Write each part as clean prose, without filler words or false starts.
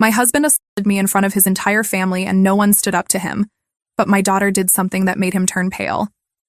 My husband assaulted me in front of his entire family and no one stood up to him. But my daughter did something that made him turn pale.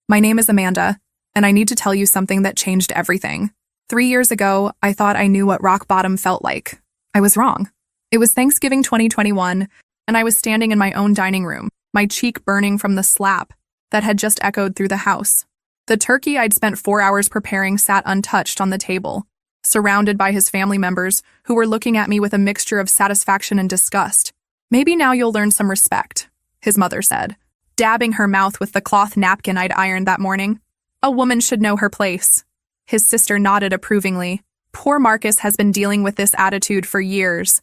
My name is Amanda, and I need to tell you something that changed everything. 3 years ago, I thought I knew what rock bottom felt like. I was wrong. It was Thanksgiving 2021, and I was standing in my own dining room, my cheek burning from the slap that had just echoed through the house. The turkey I'd spent 4 hours preparing sat untouched on the table, surrounded by his family members who were looking at me with a mixture of satisfaction and disgust. "Maybe now you'll learn some respect," his mother said, dabbing her mouth with the cloth napkin I'd ironed that morning. "A woman should know her place." His sister nodded approvingly. "Poor Marcus has been dealing with this attitude for years.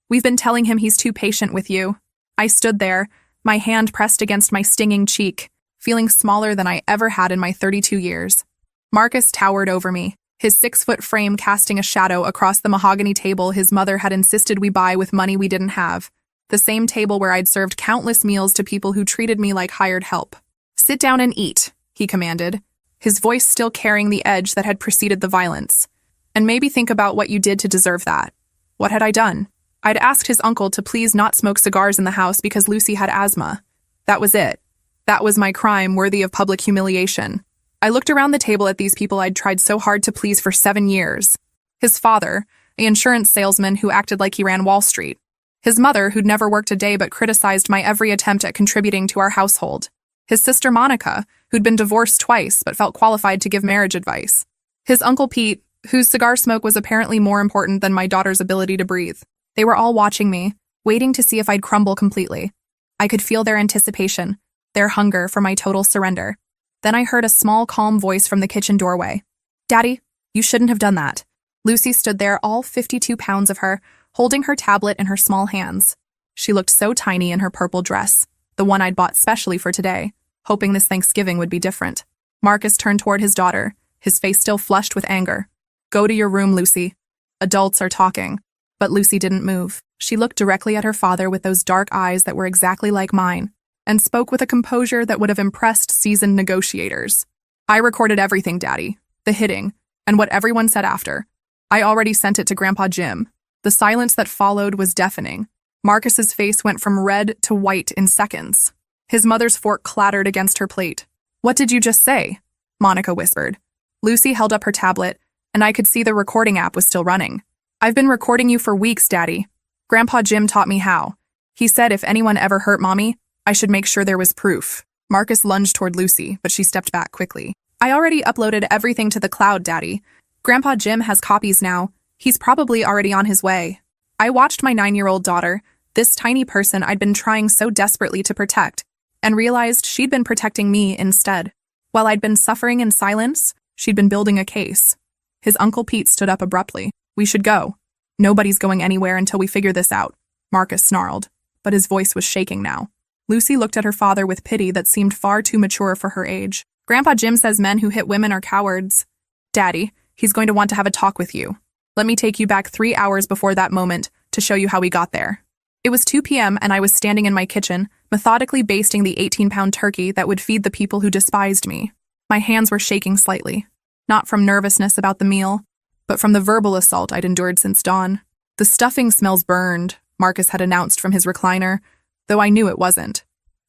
We've been telling him he's too patient with you." I stood there, my hand pressed against my stinging cheek, feeling smaller than I ever had in my 32 years. Marcus towered over me, his 6-foot frame casting a shadow across the mahogany table his mother had insisted we buy with money we didn't have, the same table where I'd served countless meals to people who treated me like hired help. "Sit down and eat," he commanded, his voice still carrying the edge that had preceded the violence. "And maybe think about what you did to deserve that." What had I done? I'd asked his uncle to please not smoke cigars in the house because Lucy had asthma. That was it. That was my crime, worthy of public humiliation. I looked around the table at these people I'd tried so hard to please for 7 years. His father, an insurance salesman who acted like he ran Wall Street. His mother, who'd never worked a day but criticized my every attempt at contributing to our household. His sister Monica, who'd been divorced twice but felt qualified to give marriage advice. His uncle Pete, whose cigar smoke was apparently more important than my daughter's ability to breathe. They were all watching me, waiting to see if I'd crumble completely. I could feel their anticipation, their hunger for my total surrender. Then I heard a small, calm voice from the kitchen doorway. "Daddy, you shouldn't have done that." Lucy stood there, all 52 pounds of her, holding her tablet in her small hands. She looked so tiny in her purple dress, the one I'd bought specially for today, hoping this Thanksgiving would be different. Marcus turned toward his daughter, his face still flushed with anger. "Go to your room, Lucy. Adults are talking." But Lucy didn't move. She looked directly at her father with those dark eyes that were exactly like mine, and spoke with a composure that would have impressed seasoned negotiators. "I recorded everything, Daddy. The hitting, and what everyone said after. I already sent it to Grandpa Jim." The silence that followed was deafening. Marcus's face went from red to white in seconds. His mother's fork clattered against her plate. "What did you just say?" Monica whispered. Lucy held up her tablet, and I could see the recording app was still running. "I've been recording you for weeks, Daddy. Grandpa Jim taught me how. He said if anyone ever hurt Mommy, I should make sure there was proof." Marcus lunged toward Lucy, but she stepped back quickly. "I already uploaded everything to the cloud, Daddy. Grandpa Jim has copies now. He's probably already on his way." I watched my 9-year-old daughter, this tiny person I'd been trying so desperately to protect, and realized she'd been protecting me instead. While I'd been suffering in silence, she'd been building a case. His Uncle Pete stood up abruptly. "We should go. Nobody's going anywhere until we figure this out," Marcus snarled, but his voice was shaking now. Lucy looked at her father with pity that seemed far too mature for her age. "Grandpa Jim says men who hit women are cowards. Daddy, he's going to want to have a talk with you. Let me take you back 3 hours before that moment to show you how we got there." It was 2 p.m. and I was standing in my kitchen, methodically basting the 18-pound turkey that would feed the people who despised me. My hands were shaking slightly, not from nervousness about the meal, but from the verbal assault I'd endured since dawn. "The stuffing smells burned," Marcus had announced from his recliner, though I knew it wasn't.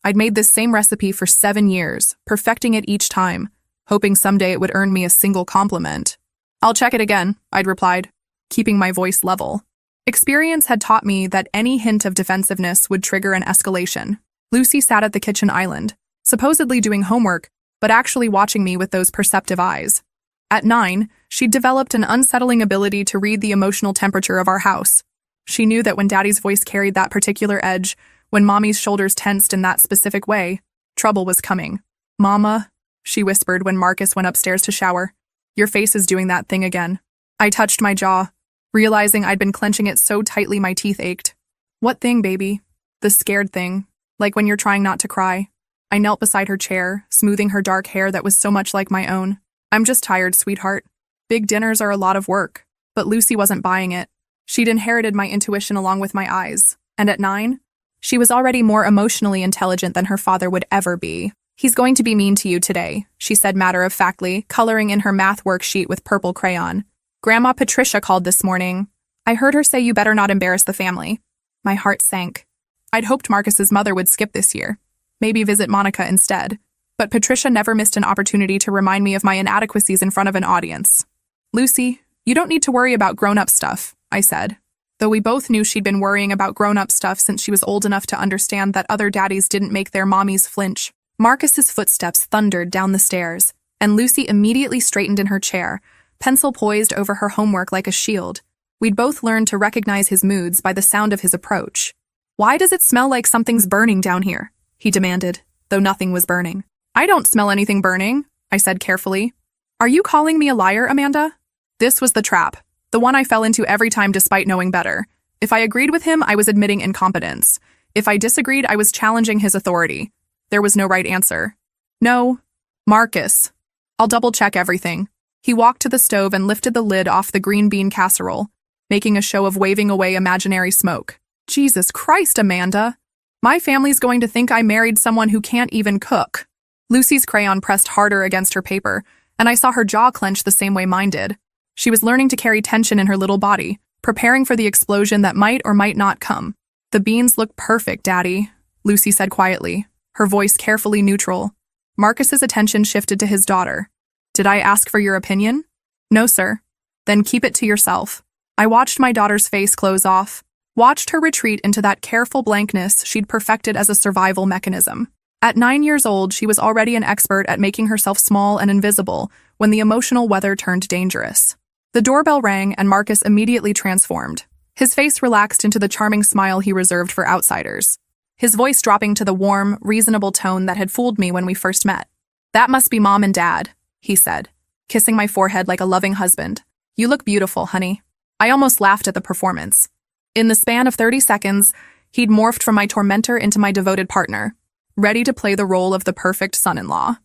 I'd made this same recipe for 7 years, perfecting it each time, hoping someday it would earn me a single compliment. "I'll check it again," I'd replied, keeping my voice level. Experience had taught me that any hint of defensiveness would trigger an escalation. Lucy sat at the kitchen island, supposedly doing homework, but actually watching me with those perceptive eyes. At 9, she'd developed an unsettling ability to read the emotional temperature of our house. She knew that when Daddy's voice carried that particular edge, when Mommy's shoulders tensed in that specific way, trouble was coming. "Mama," she whispered when Marcus went upstairs to shower, "your face is doing that thing again." I touched my jaw, realizing I'd been clenching it so tightly my teeth ached. "What thing, baby?" "The scared thing, like when you're trying not to cry." I knelt beside her chair, smoothing her dark hair that was so much like my own. "I'm just tired, sweetheart. Big dinners are a lot of work." But Lucy wasn't buying it. She'd inherited my intuition along with my eyes, and at 9, she was already more emotionally intelligent than her father would ever be. "He's going to be mean to you today," she said matter-of-factly, coloring in her math worksheet with purple crayon. "Grandma Patricia called this morning. I heard her say you better not embarrass the family." My heart sank. I'd hoped Marcus's mother would skip this year, maybe visit Monica instead, but Patricia never missed an opportunity to remind me of my inadequacies in front of an audience. Lucy, you don't need to worry about grown-up stuff, I said. Though we both knew she'd been worrying about grown-up stuff since she was old enough to understand that other daddies didn't make their mommies flinch. Marcus's footsteps thundered down the stairs, and Lucy immediately straightened in her chair, pencil poised over her homework like a shield. We'd both learned to recognize his moods by the sound of his approach. "Why does it smell like something's burning down here?" he demanded, though nothing was burning. "I don't smell anything burning," I said carefully. "Are you calling me a liar, Amanda?" This was the trap, the one I fell into every time despite knowing better. If I agreed with him, I was admitting incompetence. If I disagreed, I was challenging his authority. There was no right answer. "No, Marcus. I'll double-check everything." He walked to the stove and lifted the lid off the green bean casserole, making a show of waving away imaginary smoke. "Jesus Christ, Amanda. My family's going to think I married someone who can't even cook." Lucy's crayon pressed harder against her paper, and I saw her jaw clench the same way mine did. She was learning to carry tension in her little body, preparing for the explosion that might or might not come. "The beans look perfect, Daddy," Lucy said quietly, her voice carefully neutral. Marcus's attention shifted to his daughter. "Did I ask for your opinion?" "No, sir." "Then keep it to yourself." I watched my daughter's face close off, watched her retreat into that careful blankness she'd perfected as a survival mechanism. At 9 years old, she was already an expert at making herself small and invisible when the emotional weather turned dangerous. The doorbell rang and Marcus immediately transformed. His face relaxed into the charming smile he reserved for outsiders, his voice dropping to the warm, reasonable tone that had fooled me when we first met. "That must be Mom and Dad," he said, kissing my forehead like a loving husband. "You look beautiful, honey." I almost laughed at the performance. In the span of 30 seconds, he'd morphed from my tormentor into my devoted partner, ready to play the role of the perfect son-in-law.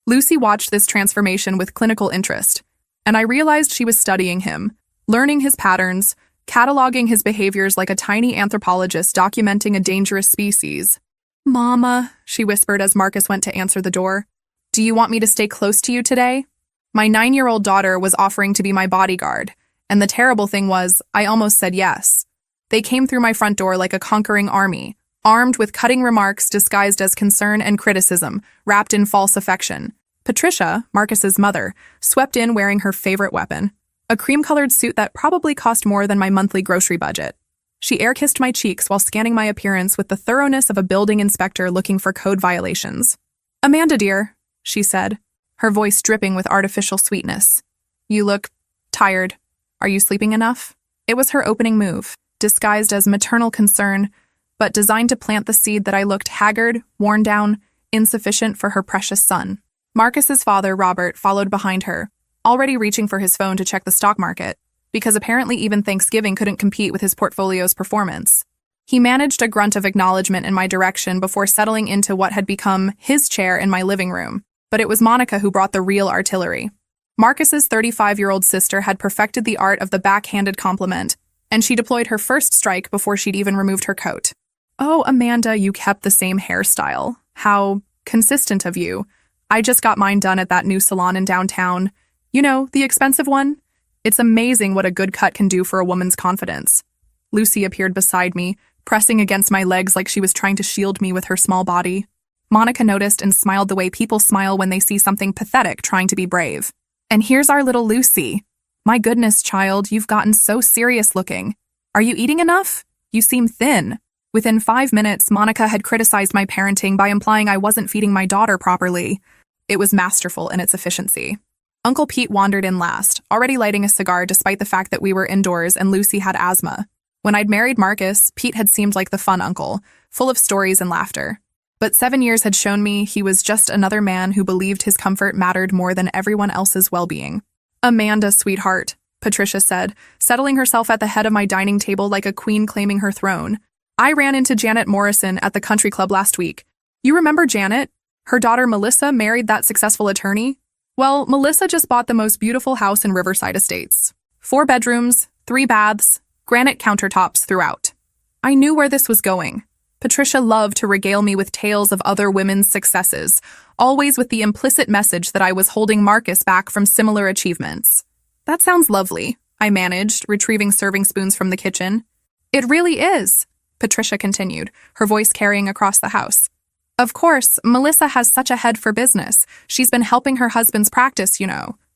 Lucy watched this transformation with clinical interest, and I realized she was studying him, learning his patterns, cataloging his behaviors like a tiny anthropologist documenting a dangerous species. "Mama," she whispered as Marcus went to answer the door, "do you want me to stay close to you today?" My 9-year-old daughter was offering to be my bodyguard, and the terrible thing was, I almost said yes. They came through my front door like a conquering army, armed with cutting remarks disguised as concern and criticism, wrapped in false affection. Patricia, Marcus's mother, swept in wearing her favorite weapon, a cream-colored suit that probably cost more than my monthly grocery budget. She air-kissed my cheeks while scanning my appearance with the thoroughness of a building inspector looking for code violations. "Amanda, dear," she said, her voice dripping with artificial sweetness. "You look tired. Are you sleeping enough?" It was her opening move, disguised as maternal concern, but designed to plant the seed that I looked haggard, worn down, insufficient for her precious son. Marcus's father, Robert, followed behind her, already reaching for his phone to check the stock market, because apparently even Thanksgiving couldn't compete with his portfolio's performance. He managed a grunt of acknowledgement in my direction before settling into what had become his chair in my living room, but it was Monica who brought the real artillery. Marcus's 35-year-old sister had perfected the art of the backhanded compliment, and she deployed her first strike before she'd even removed her coat. "Oh, Amanda, you kept the same hairstyle. How consistent of you. I just got mine done at that new salon in downtown. You know, the expensive one. It's amazing what a good cut can do for a woman's confidence." Lucy appeared beside me, pressing against my legs like she was trying to shield me with her small body. Monica noticed and smiled the way people smile when they see something pathetic trying to be brave. "And here's our little Lucy. My goodness, child, you've gotten so serious looking. Are you eating enough? You seem thin." Within 5 minutes, Monica had criticized my parenting by implying I wasn't feeding my daughter properly. It was masterful in its efficiency. Uncle Pete wandered in last, already lighting a cigar despite the fact that we were indoors and Lucy had asthma. When I'd married Marcus, Pete had seemed like the fun uncle, full of stories and laughter. But 7 years had shown me he was just another man who believed his comfort mattered more than everyone else's well-being. "Amanda, sweetheart," Patricia said, settling herself at the head of my dining table like a queen claiming her throne. "I ran into Janet Morrison at the country club last week. You remember Janet? Her daughter Melissa married that successful attorney? Well, Melissa just bought the most beautiful house in Riverside Estates. 4 bedrooms, 3 baths, granite countertops throughout." I knew where this was going. Patricia loved to regale me with tales of other women's successes, always with the implicit message that I was holding Marcus back from similar achievements. "That sounds lovely," I managed, retrieving serving spoons from the kitchen. "It really is," Patricia continued, her voice carrying across the house. Of course, Melissa has such a head for business. She's been helping her husband's practice,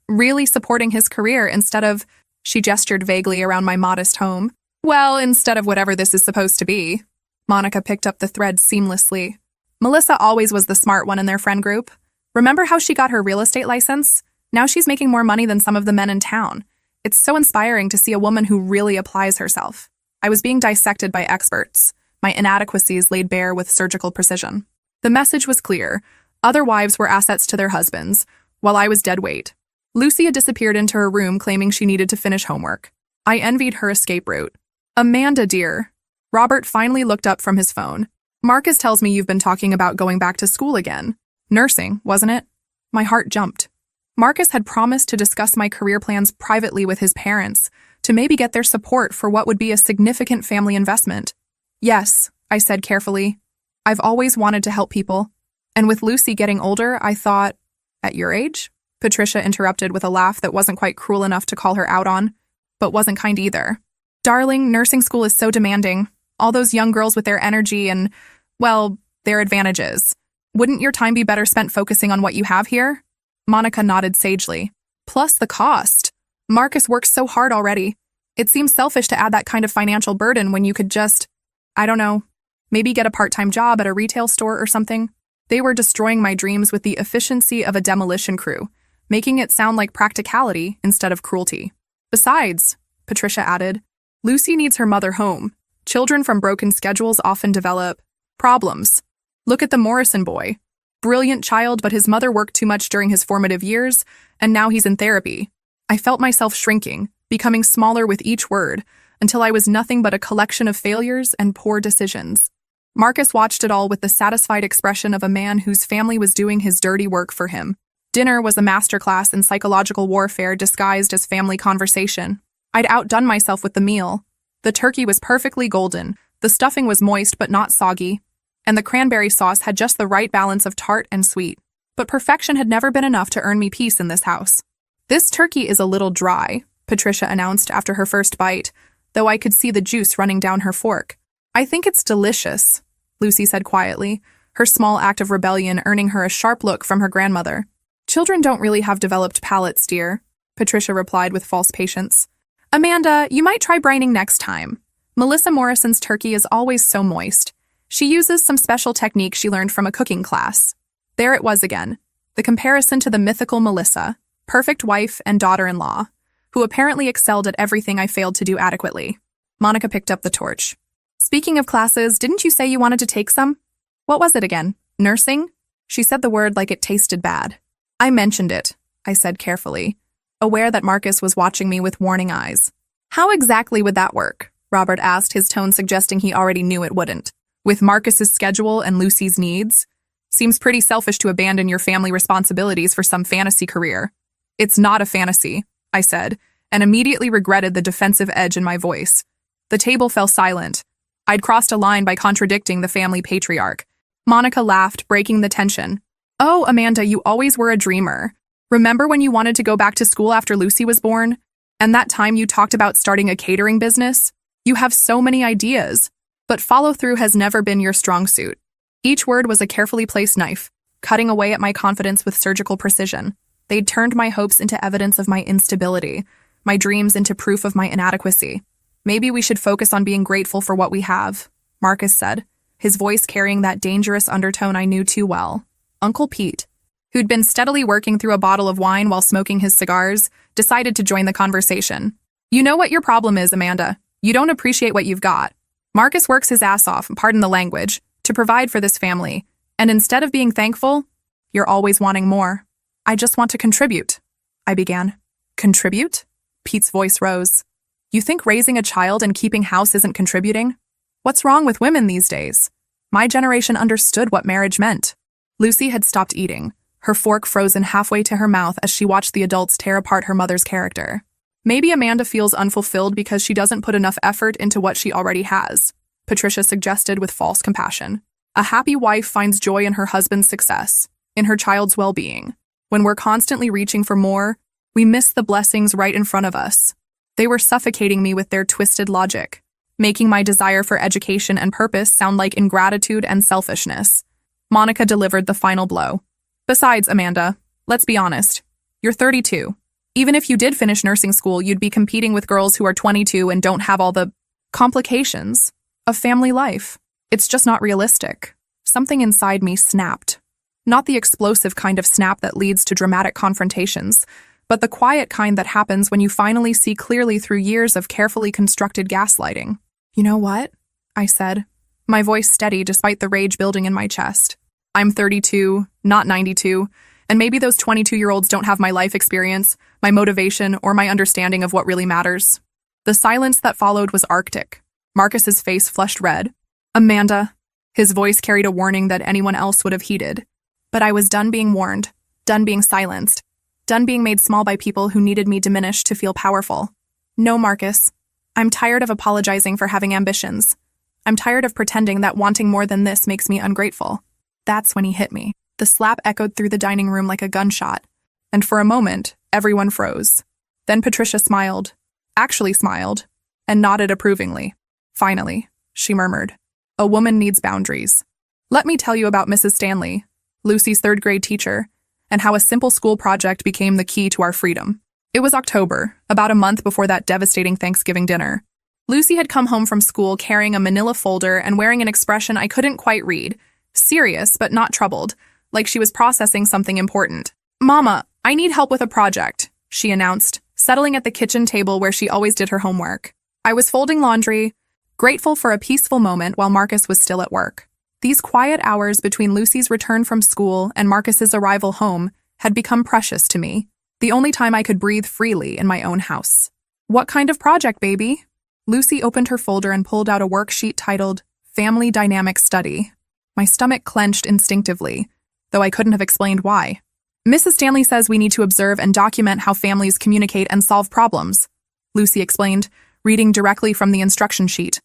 really supporting his career instead of, she gestured vaguely around my modest home. Well, instead of whatever this is supposed to be. Monica picked up the thread seamlessly. Melissa always was the smart one in their friend group. Remember how she got her real estate license? Now she's making more money than some of the men in town. It's so inspiring to see a woman who really applies herself. I was being dissected by experts, my inadequacies laid bare with surgical precision. The message was clear. Other wives were assets to their husbands, while I was dead weight. Lucy had disappeared into her room claiming she needed to finish homework. I envied her escape route. Amanda, dear. Robert finally looked up from his phone. Marcus tells me you've been talking about going back to school again. Nursing, wasn't it? My heart jumped. Marcus had promised to discuss my career plans privately with his parents, to maybe get their support for what would be a significant family investment. Yes, I said carefully. I've always wanted to help people. And with Lucy getting older, I thought, at your age? Patricia interrupted with a laugh that wasn't quite cruel enough to call her out on, but wasn't kind either. Darling, nursing school is so demanding. All those young girls with their energy and, well, their advantages. Wouldn't your time be better spent focusing on what you have here? Monica nodded sagely. Plus the cost. Marcus works so hard already. It seems selfish to add that kind of financial burden when you could just, I don't know, maybe get a part-time job at a retail store or something. They were destroying my dreams with the efficiency of a demolition crew, making it sound like practicality instead of cruelty. Besides, Patricia added, Lucy needs her mother home. Children from broken schedules often develop problems. Look at the Morrison boy. Brilliant child, but his mother worked too much during his formative years, and now he's in therapy. I felt myself shrinking, becoming smaller with each word, until I was nothing but a collection of failures and poor decisions. Marcus watched it all with the satisfied expression of a man whose family was doing his dirty work for him. Dinner was a masterclass in psychological warfare disguised as family conversation. I'd outdone myself with the meal. The turkey was perfectly golden, the stuffing was moist but not soggy, and the cranberry sauce had just the right balance of tart and sweet. But perfection had never been enough to earn me peace in this house. This turkey is a little dry, Patricia announced after her first bite, though I could see the juice running down her fork. I think it's delicious, Lucy said quietly, her small act of rebellion earning her a sharp look from her grandmother. Children don't really have developed palates, dear, Patricia replied with false patience. Amanda, you might try brining next time. Melissa Morrison's turkey is always so moist. She uses some special technique she learned from a cooking class. There it was again, the comparison to the mythical Melissa, perfect wife and daughter-in-law, who apparently excelled at everything I failed to do adequately. Monica picked up the torch. Speaking of classes, didn't you say you wanted to take some? What was it again? Nursing? She said the word like it tasted bad. I mentioned it, I said carefully, aware that Marcus was watching me with warning eyes. How exactly would that work? Robert asked, his tone suggesting he already knew it wouldn't. With Marcus's schedule and Lucy's needs? Seems pretty selfish to abandon your family responsibilities for some fantasy career. It's not a fantasy, I said, and immediately regretted the defensive edge in my voice. The table fell silent. I'd crossed a line by contradicting the family patriarch. Monica laughed, breaking the tension. Oh, Amanda, you always were a dreamer. Remember when you wanted to go back to school after Lucy was born? And that time you talked about starting a catering business? You have so many ideas, but follow-through has never been your strong suit. Each word was a carefully placed knife, cutting away at my confidence with surgical precision. They'd turned my hopes into evidence of my instability, my dreams into proof of my inadequacy. Maybe we should focus on being grateful for what we have, Marcus said, his voice carrying that dangerous undertone I knew too well. Uncle Pete, who'd been steadily working through a bottle of wine while smoking his cigars, decided to join the conversation. You know what your problem is, Amanda. You don't appreciate what you've got. Marcus works his ass off, pardon the language, to provide for this family, and instead of being thankful, you're always wanting more. I just want to contribute, I began. Contribute? Pete's voice rose. You think raising a child and keeping house isn't contributing? What's wrong with women these days? My generation understood what marriage meant. Lucy had stopped eating, her fork frozen halfway to her mouth as she watched the adults tear apart her mother's character. Maybe Amanda feels unfulfilled because she doesn't put enough effort into what she already has, Patricia suggested with false compassion. A happy wife finds joy in her husband's success, in her child's well-being. When we're constantly reaching for more, we miss the blessings right in front of us. They were suffocating me with their twisted logic. making my desire for education and purpose sound like ingratitude and selfishness. Monica delivered the final blow. Besides, Amanda, let's be honest. You're 32. Even if you did finish nursing school, you'd be competing with girls who are 22 and don't have all the complications of family life. It's just not realistic. Something inside me snapped. Not the explosive kind of snap that leads to dramatic confrontations, but the quiet kind that happens when you finally see clearly through years of carefully constructed gaslighting. You know what? I said, my voice steady despite the rage building in my chest. I'm 32, not 92, and maybe those 22-year-olds don't have my life experience, my motivation, or my understanding of what really matters. The silence that followed was arctic. Marcus's face flushed red. Amanda. His voice carried a warning that anyone else would have heeded. But I was done being warned, done being silenced, done being made small by people who needed me diminished to feel powerful. No, Marcus. I'm tired of apologizing for having ambitions. I'm tired of pretending that wanting more than this makes me ungrateful. That's when he hit me. The slap echoed through the dining room like a gunshot. And for a moment, everyone froze. Then Patricia smiled, actually smiled, and nodded approvingly. Finally, she murmured, a woman needs boundaries. Let me tell you about Mrs. Stanley, Lucy's third-grade teacher, and how a simple school project became the key to our freedom. It was October, about a month before that devastating Thanksgiving dinner. Lucy had come home from school carrying a manila folder and wearing an expression I couldn't quite read, serious but not troubled, like she was processing something important. Mama, I need help with a project, she announced, settling at the kitchen table where she always did her homework. I was folding laundry, grateful for a peaceful moment while Marcus was still at work. These quiet hours between Lucy's return from school and Marcus's arrival home had become precious to me, the only time I could breathe freely in my own house. What kind of project, baby? Lucy opened her folder and pulled out a worksheet titled Family Dynamic Study. My stomach clenched instinctively, though I couldn't have explained why. Mrs. Stanley says we need to observe and document how families communicate and solve problems, Lucy explained, reading directly from the instruction sheet.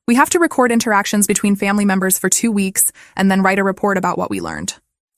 We have to record interactions between family members for 2 weeks and then write a report about what we learned.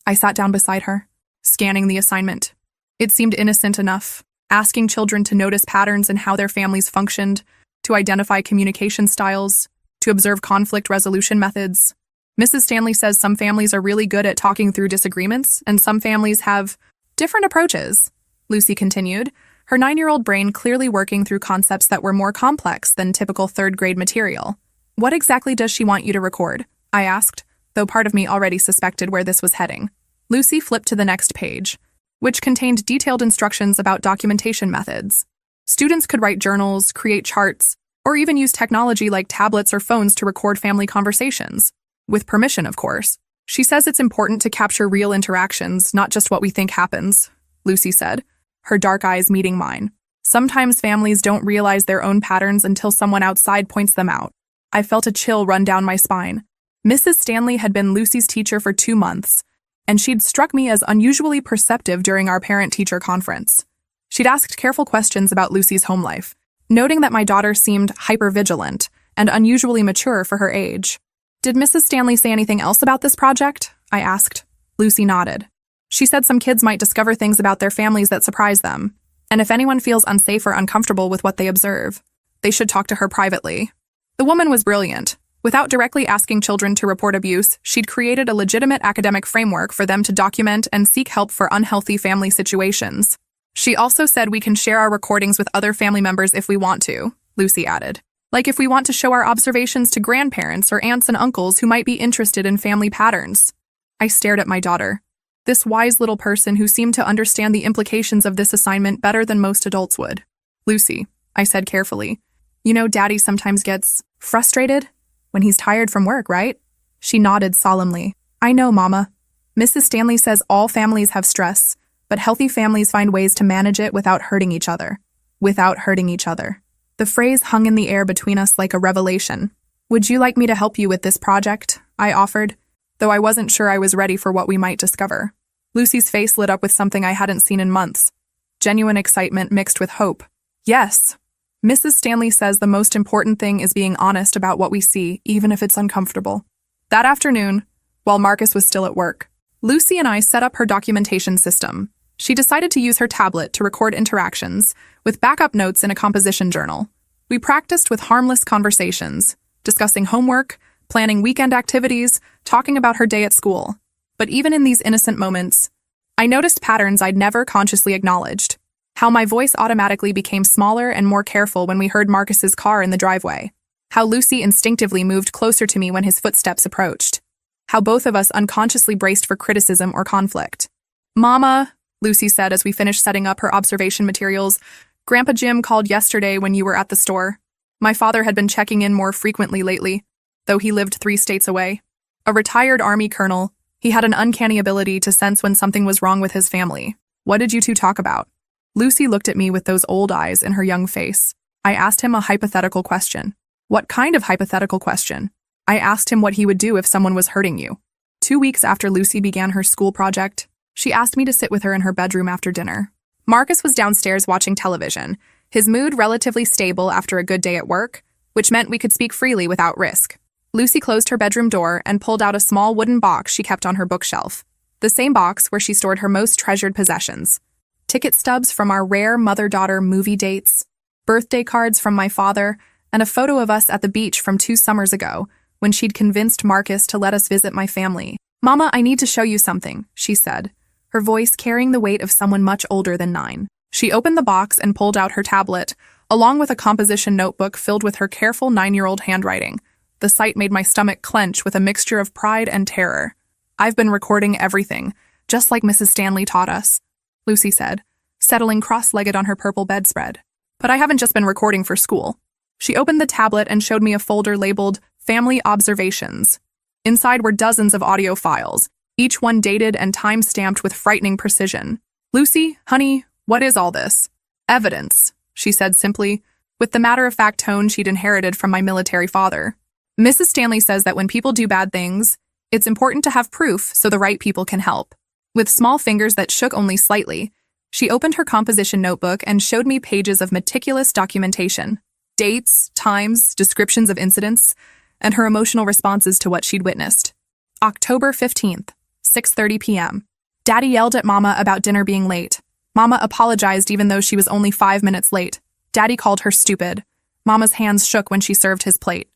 I sat down beside her, scanning the assignment. It seemed innocent enough, asking children to notice patterns in how their families functioned, to identify communication styles, to observe conflict resolution methods. Mrs. Stanley says some families are really good at talking through disagreements, and some families have different approaches, Lucy continued, her 9-year-old brain clearly working through concepts that were more complex than typical third-grade material. What exactly does she want you to record? I asked, though part of me already suspected where this was heading. Lucy flipped to the next page, which contained detailed instructions about documentation methods. Students could write journals, create charts, or even use technology like tablets or phones to record family conversations. With permission, of course. She says it's important to capture real interactions, not just what we think happens, Lucy said, her dark eyes meeting mine. Sometimes families don't realize their own patterns until someone outside points them out. I felt a chill run down my spine. Mrs. Stanley had been Lucy's teacher for 2 months, and she'd struck me as unusually perceptive during our parent-teacher conference. She'd asked careful questions about Lucy's home life, noting that my daughter seemed hypervigilant and unusually mature for her age. Did Mrs. Stanley say anything else about this project? I asked. Lucy nodded. She said some kids might discover things about their families that surprise them, and if anyone feels unsafe or uncomfortable with what they observe, they should talk to her privately. The woman was brilliant. Without directly asking children to report abuse, she'd created a legitimate academic framework for them to document and seek help for unhealthy family situations. She also said we can share our recordings with other family members if we want to, Lucy added. Like if we want to show our observations to grandparents or aunts and uncles who might be interested in family patterns. I stared at my daughter. This wise little person who seemed to understand the implications of this assignment better than most adults would. Lucy, I said carefully. You know, Daddy sometimes gets frustrated when he's tired from work, right? She nodded solemnly. I know, Mama. Mrs. Stanley says all families have stress, but healthy families find ways to manage it without hurting each other. Without hurting each other. The phrase hung in the air between us like a revelation. Would you like me to help you with this project? I offered, though I wasn't sure I was ready for what we might discover. Lucy's face lit up with something I hadn't seen in months. Genuine excitement mixed with hope. Yes. Mrs. Stanley says the most important thing is being honest about what we see, even if it's uncomfortable. That afternoon, while Marcus was still at work, Lucy and I set up her documentation system. She decided to use her tablet to record interactions, with backup notes in a composition journal. We practiced with harmless conversations, discussing homework, planning weekend activities, talking about her day at school. But even in these innocent moments, I noticed patterns I'd never consciously acknowledged. How my voice automatically became smaller and more careful when we heard Marcus's car in the driveway. How Lucy instinctively moved closer to me when his footsteps approached. How both of us unconsciously braced for criticism or conflict. "Mama," Lucy said as we finished setting up her observation materials, "Grandpa Jim called yesterday when you were at the store. My father had been checking in more frequently lately, though he lived 3 states away. A retired Army colonel, he had an uncanny ability to sense when something was wrong with his family. What did you two talk about?" Lucy looked at me with those old eyes in her young face. I asked him a hypothetical question. "What kind of hypothetical question?" I asked him what he would do if someone was hurting you. 2 weeks after Lucy began her school project, she asked me to sit with her in her bedroom after dinner. Marcus was downstairs watching television, his mood relatively stable after a good day at work, which meant we could speak freely without risk. Lucy closed her bedroom door and pulled out a small wooden box she kept on her bookshelf, the same box where she stored her most treasured possessions. Ticket stubs from our rare mother-daughter movie dates, birthday cards from my father, and a photo of us at the beach from 2 summers ago, when she'd convinced Marcus to let us visit my family. "Mama, I need to show you something," she said, her voice carrying the weight of someone much older than 9. She opened the box and pulled out her tablet, along with a composition notebook filled with her careful 9-year-old handwriting. The sight made my stomach clench with a mixture of pride and terror. "I've been recording everything, just like Mrs. Stanley taught us," Lucy said, settling cross-legged on her purple bedspread. "But I haven't just been recording for school." She opened the tablet and showed me a folder labeled Family Observations. Inside were dozens of audio files, each one dated and time-stamped with frightening precision. "Lucy, honey, what is all this?" "Evidence," she said simply, with the matter-of-fact tone she'd inherited from my military father. "Mrs. Stanley says that when people do bad things, it's important to have proof so the right people can help." With small fingers that shook only slightly, she opened her composition notebook and showed me pages of meticulous documentation. Dates, times, descriptions of incidents, and her emotional responses to what she'd witnessed. October 15th, 6:30 p.m. Daddy yelled at Mama about dinner being late. Mama apologized even though she was only 5 minutes late. Daddy called her stupid. Mama's hands shook when she served his plate.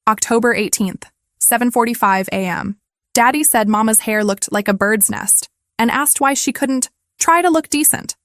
October 18th, 7:45 a.m. Daddy said Mama's hair looked like a bird's nest and asked why she couldn't try to look decent.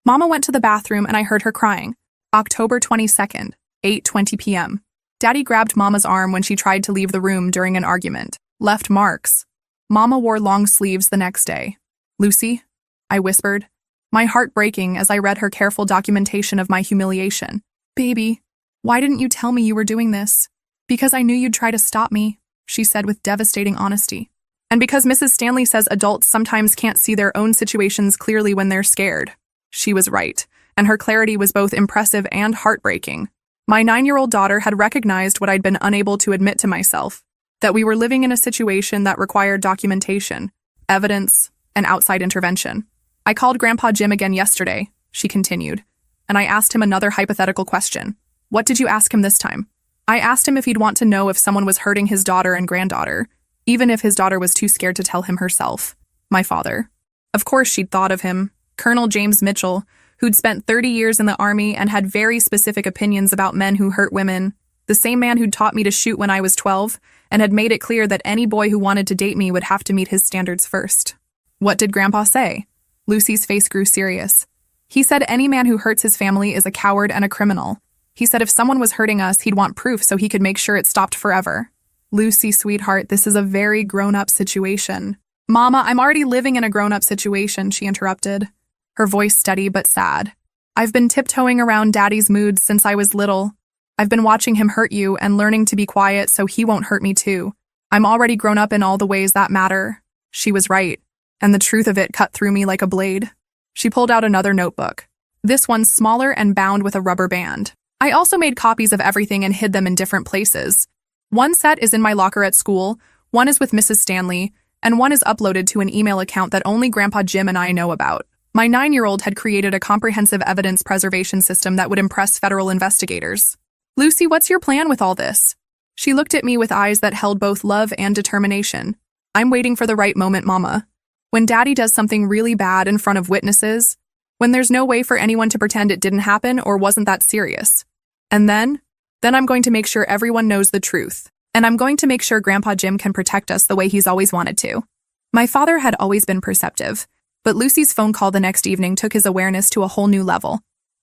Mama went to the bathroom and I heard her crying. October 22nd, 8:20 p.m. Daddy grabbed Mama's arm when she tried to leave the room during an argument. Left marks. Mama wore long sleeves the next day. "Lucy," I whispered, my heart breaking as I read her careful documentation of my humiliation. "Baby, why didn't you tell me you were doing this?" "Because I knew you'd try to stop me," she said with devastating honesty. "And because Mrs. Stanley says adults sometimes can't see their own situations clearly when they're scared." She was right, and her clarity was both impressive and heartbreaking. My 9-year-old daughter had recognized what I'd been unable to admit to myself, that we were living in a situation that required documentation, evidence, and outside intervention. "I called Grandpa Jim again yesterday," she continued, "and I asked him another hypothetical question. What did you ask him this time?" "I asked him if he'd want to know if someone was hurting his daughter and granddaughter, even if his daughter was too scared to tell him herself." My father. Of course she'd thought of him, Colonel James Mitchell, who'd spent 30 years in the Army and had very specific opinions about men who hurt women, the same man who'd taught me to shoot when I was 12 and had made it clear that any boy who wanted to date me would have to meet his standards first. What did Grandpa say? Lucy's face grew serious. "He said any man who hurts his family is a coward and a criminal. He said if someone was hurting us, he'd want proof so he could make sure it stopped forever." "Lucy, sweetheart, this is a very grown-up situation." "Mama, I'm already living in a grown-up situation," she interrupted, her voice steady but sad. "I've been tiptoeing around Daddy's moods since I was little. I've been watching him hurt you and learning to be quiet so he won't hurt me too. I'm already grown up in all the ways that matter." She was right, and the truth of it cut through me like a blade. She pulled out another notebook. This one's smaller and bound with a rubber band. I also made copies of everything and hid them in different places. One set is in my locker at school, one is with Mrs. Stanley, and one is uploaded to an email account that only Grandpa Jim and I know about. My 9-year-old had created a comprehensive evidence preservation system that would impress federal investigators. "Lucy, what's your plan with all this?" She looked at me with eyes that held both love and determination. "I'm waiting for the right moment, Mama. When Daddy does something really bad in front of witnesses, when there's no way for anyone to pretend it didn't happen or wasn't that serious. And then, Then I'm going to make sure everyone knows the truth. And I'm going to make sure Grandpa Jim can protect us the way he's always wanted to. My father had always been perceptive, but Lucy's phone call the next evening took his awareness to a whole new level.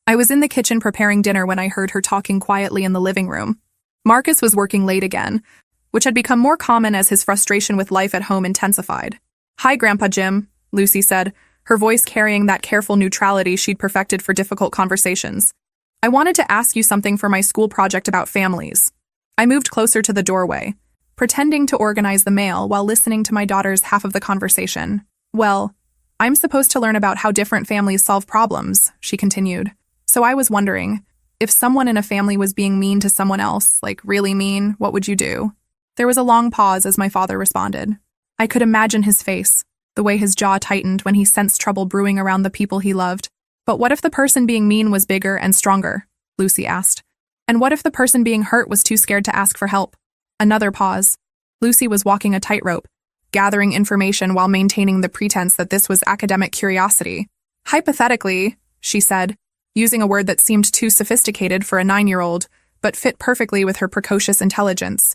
I was in the kitchen preparing dinner when I heard her talking quietly in the living room. Marcus was working late again, which had become more common as his frustration with life at home intensified. "Hi, Grandpa Jim," Lucy said, her voice carrying that careful neutrality she'd perfected for difficult conversations. "I wanted to ask you something for my school project about families." I moved closer to the doorway, pretending to organize the mail while listening to my daughter's half of the conversation. "Well, I'm supposed to learn about how different families solve problems," she continued. "So I was wondering, if someone in a family was being mean to someone else, like really mean, what would you do?" There was a long pause as my father responded. I could imagine his face, the way his jaw tightened when he sensed trouble brewing around the people he loved. "But what if the person being mean was bigger and stronger?" Lucy asked. "And what if the person being hurt was too scared to ask for help?" Another pause. Lucy was walking a tightrope, gathering information while maintaining the pretense that this was academic curiosity. "Hypothetically," she said, using a word that seemed too sophisticated for a 9-year-old, but fit perfectly with her precocious intelligence.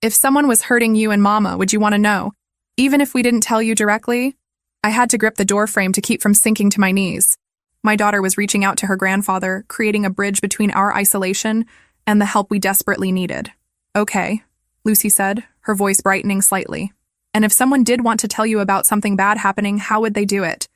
"If someone was hurting you and Mama, would you want to know? Even if we didn't tell you directly?" I had to grip the doorframe to keep from sinking to my knees. My daughter was reaching out to her grandfather, creating a bridge between our isolation and the help we desperately needed. "Okay," Lucy said, her voice brightening slightly. "And if someone did want to tell you about something bad happening, how would they do it?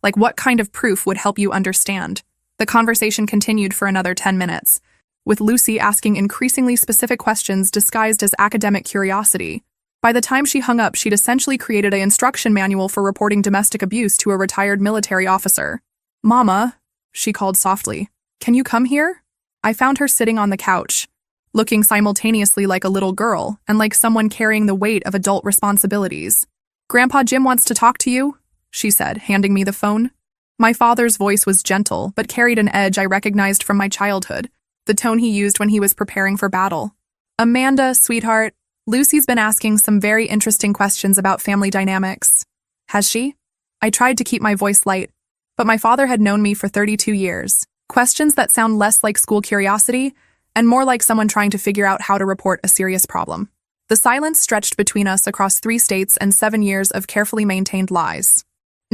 Like, what kind of proof would help you understand?" The conversation continued for another 10 minutes, with Lucy asking increasingly specific questions disguised as academic curiosity. By the time she hung up, she'd essentially created an instruction manual for reporting domestic abuse to a retired military officer. "Mama," she called softly, "can you come here?" I found her sitting on the couch, looking simultaneously like a little girl and like someone carrying the weight of adult responsibilities. "Grandpa Jim wants to talk to you," she said, handing me the phone. My father's voice was gentle, but carried an edge I recognized from my childhood, the tone he used when he was preparing for battle. "Amanda, sweetheart, Lucy's been asking some very interesting questions about family dynamics." "Has she?" I tried to keep my voice light, but my father had known me for 32 years. Questions that sound less like school curiosity and more like someone trying to figure out how to report a serious problem. The silence stretched between us across 3 states and 7 years of carefully maintained lies.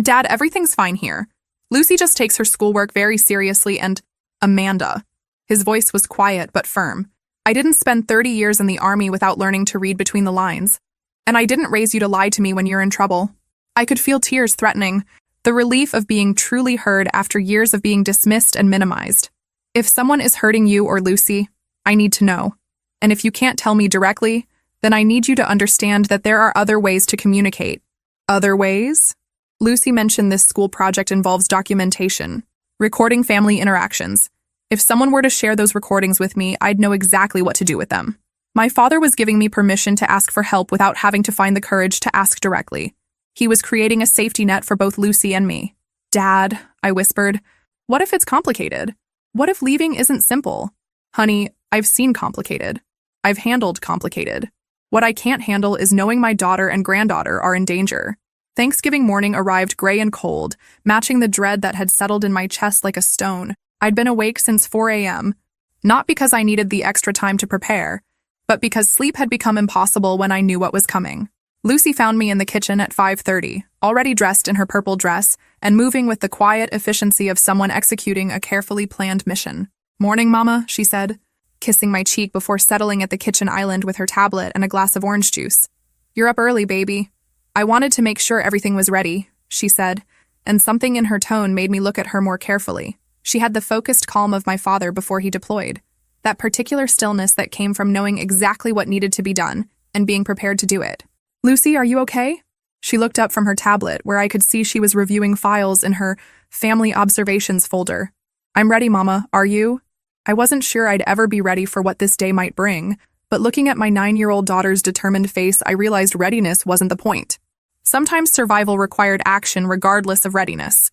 "Dad, everything's fine here. Lucy just takes her schoolwork very seriously and—" "Amanda." His voice was quiet but firm. "I didn't spend 30 years in the army without learning to read between the lines. And I didn't raise you to lie to me when you're in trouble." I could feel tears threatening, the relief of being truly heard after years of being dismissed and minimized. "If someone is hurting you or Lucy, I need to know. And if you can't tell me directly, then I need you to understand that there are other ways to communicate." "Other ways?" Lucy mentioned this school project involves documentation, recording family interactions. If someone were to share those recordings with me, I'd know exactly what to do with them. My father was giving me permission to ask for help without having to find the courage to ask directly. He was creating a safety net for both Lucy and me. "Dad," I whispered, "what if it's complicated? What if leaving isn't simple?" "Honey, I've seen complicated. I've handled complicated. What I can't handle is knowing my daughter and granddaughter are in danger." Thanksgiving morning arrived gray and cold, matching the dread that had settled in my chest like a stone. I'd been awake since 4 a.m., not because I needed the extra time to prepare, but because sleep had become impossible when I knew what was coming. Lucy found me in the kitchen at 5:30, already dressed in her purple dress and moving with the quiet efficiency of someone executing a carefully planned mission. "Morning, Mama," she said, kissing my cheek before settling at the kitchen island with her tablet and a glass of orange juice. "You're up early, baby." "I wanted to make sure everything was ready," she said, and something in her tone made me look at her more carefully. She had the focused calm of my father before he deployed, that particular stillness that came from knowing exactly what needed to be done and being prepared to do it. "Lucy, are you okay?" She looked up from her tablet, where I could see she was reviewing files in her family observations folder. "I'm ready, Mama. Are you?" I wasn't sure I'd ever be ready for what this day might bring, but looking at my 9-year-old daughter's determined face, I realized readiness wasn't the point. Sometimes survival required action regardless of readiness.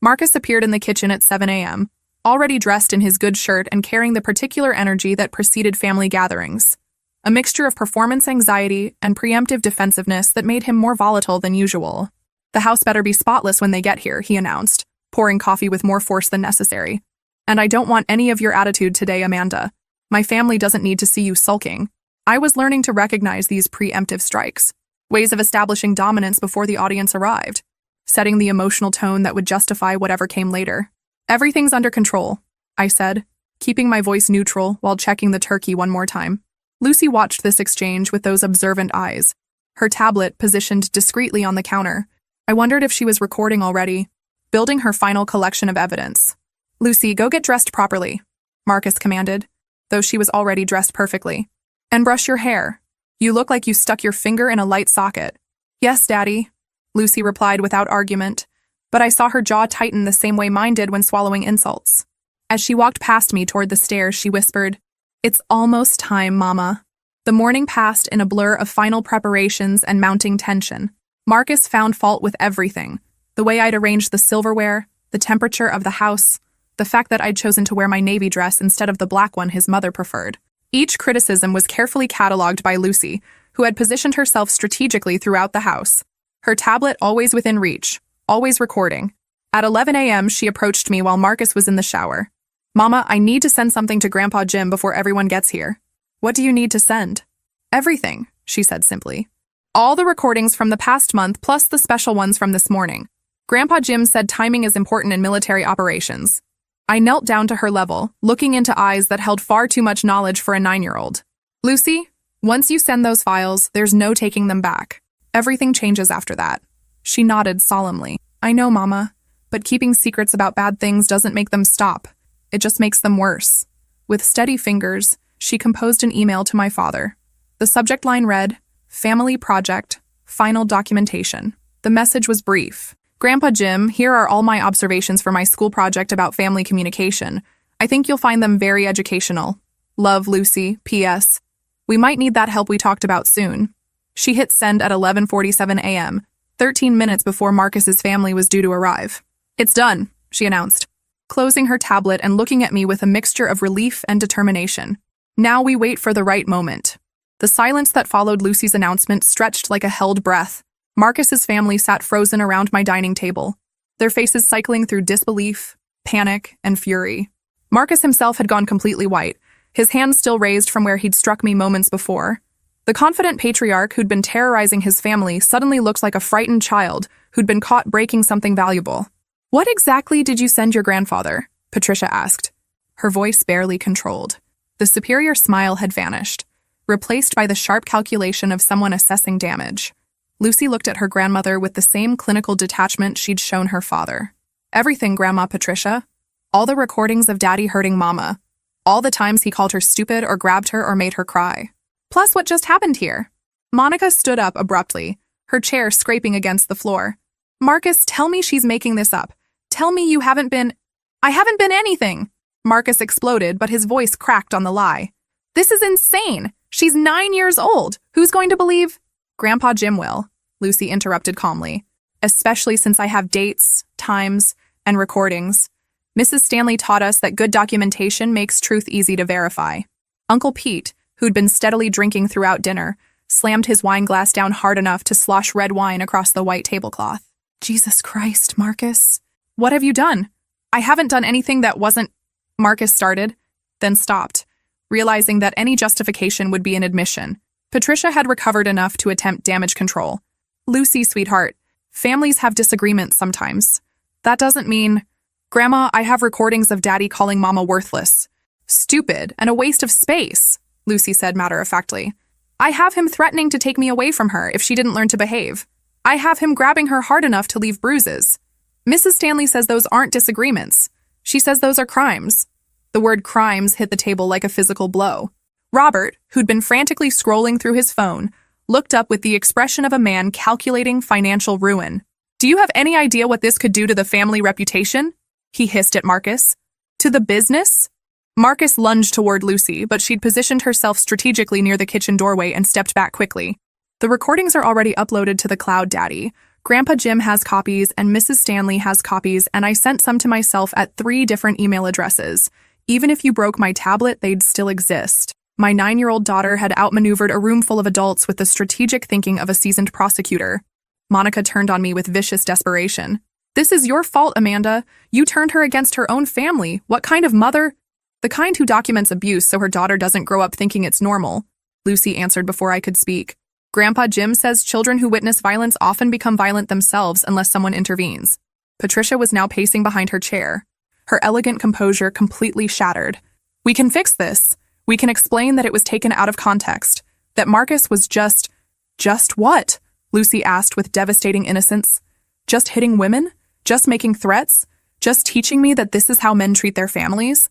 Marcus appeared in the kitchen at 7 a.m., already dressed in his good shirt and carrying the particular energy that preceded family gatherings. A mixture of performance anxiety and preemptive defensiveness that made him more volatile than usual. "The house better be spotless when they get here," he announced, pouring coffee with more force than necessary. "And I don't want any of your attitude today, Amanda." My family doesn't need to see you sulking. I was learning to recognize these preemptive strikes, ways of establishing dominance before the audience arrived, setting the emotional tone that would justify whatever came later. Everything's under control, I said, keeping my voice neutral while checking the turkey one more time. Lucy watched this exchange with those observant eyes, her tablet positioned discreetly on the counter. I wondered if she was recording already, building her final collection of evidence. Lucy, go get dressed properly, Marcus commanded, though she was already dressed perfectly. And brush your hair. You look like you stuck your finger in a light socket. Yes, Daddy, Lucy replied without argument, but I saw her jaw tighten the same way mine did when swallowing insults. As she walked past me toward the stairs, she whispered, It's almost time, Mama. The morning passed in a blur of final preparations and mounting tension. Marcus found fault with everything. The way I'd arranged the silverware, the temperature of the house, the fact that I'd chosen to wear my navy dress instead of the black one his mother preferred. Each criticism was carefully cataloged by Lucy, who had positioned herself strategically throughout the house. Her tablet always within reach, always recording. At 11 a.m., she approached me while Marcus was in the shower. Mama, I need to send something to Grandpa Jim before everyone gets here. What do you need to send? Everything, she said simply. All the recordings from the past month plus the special ones from this morning. Grandpa Jim said timing is important in military operations. I knelt down to her level, looking into eyes that held far too much knowledge for a 9-year-old. Lucy, once you send those files, there's no taking them back. Everything changes after that. She nodded solemnly. I know, Mama, but keeping secrets about bad things doesn't make them stop. It just makes them worse. With steady fingers, she composed an email to my father. The subject line read, Family Project, Final Documentation. The message was brief. Grandpa Jim, here are all my observations for my school project about family communication. I think you'll find them very educational. Love, Lucy. P.S. We might need that help we talked about soon. She hit send at 11:47 a.m., 13 minutes before Marcus's family was due to arrive. It's done, she announced, closing her tablet and looking at me with a mixture of relief and determination. Now we wait for the right moment. The silence that followed Lucy's announcement stretched like a held breath. Marcus's family sat frozen around my dining table, their faces cycling through disbelief, panic, and fury. Marcus himself had gone completely white, his hands still raised from where he'd struck me moments before. The confident patriarch who'd been terrorizing his family suddenly looked like a frightened child who'd been caught breaking something valuable. What exactly did you send your grandfather? Patricia asked, her voice barely controlled. The superior smile had vanished, replaced by the sharp calculation of someone assessing damage. Lucy looked at her grandmother with the same clinical detachment she'd shown her father. Everything, Grandma Patricia. All the recordings of Daddy hurting Mama. All the times he called her stupid or grabbed her or made her cry. Plus what just happened here. Monica stood up abruptly, her chair scraping against the floor. Marcus, tell me she's making this up. Tell me you haven't been— I haven't been anything. Marcus exploded, but his voice cracked on the lie. This is insane. She's 9 years old. Who's going to believe— Grandpa Jim will, Lucy interrupted calmly, especially since I have dates, times, and recordings. Mrs. Stanley taught us that good documentation makes truth easy to verify. Uncle Pete, who'd been steadily drinking throughout dinner, slammed his wine glass down hard enough to slosh red wine across the white tablecloth. Jesus Christ, Marcus. What have you done? I haven't done anything that wasn't— Marcus started, then stopped, realizing that any justification would be an admission. Patricia had recovered enough to attempt damage control. Lucy, sweetheart, families have disagreements sometimes. That doesn't mean— Grandma, I have recordings of Daddy calling Mama worthless, stupid, and a waste of space, Lucy said matter-of-factly. I have him threatening to take me away from her if she didn't learn to behave. I have him grabbing her hard enough to leave bruises. Mrs. Stanley says those aren't disagreements. She says those are crimes. The word crimes hit the table like a physical blow. Robert, who'd been frantically scrolling through his phone, looked up with the expression of a man calculating financial ruin. Do you have any idea what this could do to the family reputation? He hissed at Marcus. To the business? Marcus lunged toward Lucy, but she'd positioned herself strategically near the kitchen doorway and stepped back quickly. The recordings are already uploaded to the cloud, Daddy. Grandpa Jim has copies and Mrs. Stanley has copies, and I sent some to myself at 3 different email addresses. Even if you broke my tablet, they'd still exist. My 9-year-old daughter had outmaneuvered a room full of adults with the strategic thinking of a seasoned prosecutor. Monica turned on me with vicious desperation. This is your fault, Amanda. You turned her against her own family. What kind of mother— The kind who documents abuse so her daughter doesn't grow up thinking it's normal, Lucy answered before I could speak. Grandpa Jim says children who witness violence often become violent themselves unless someone intervenes. Patricia was now pacing behind her chair, her elegant composure completely shattered. We can fix this. We can explain that it was taken out of context, that Marcus was just what? Lucy asked with devastating innocence. Just hitting women? Just making threats? Just teaching me that this is how men treat their families?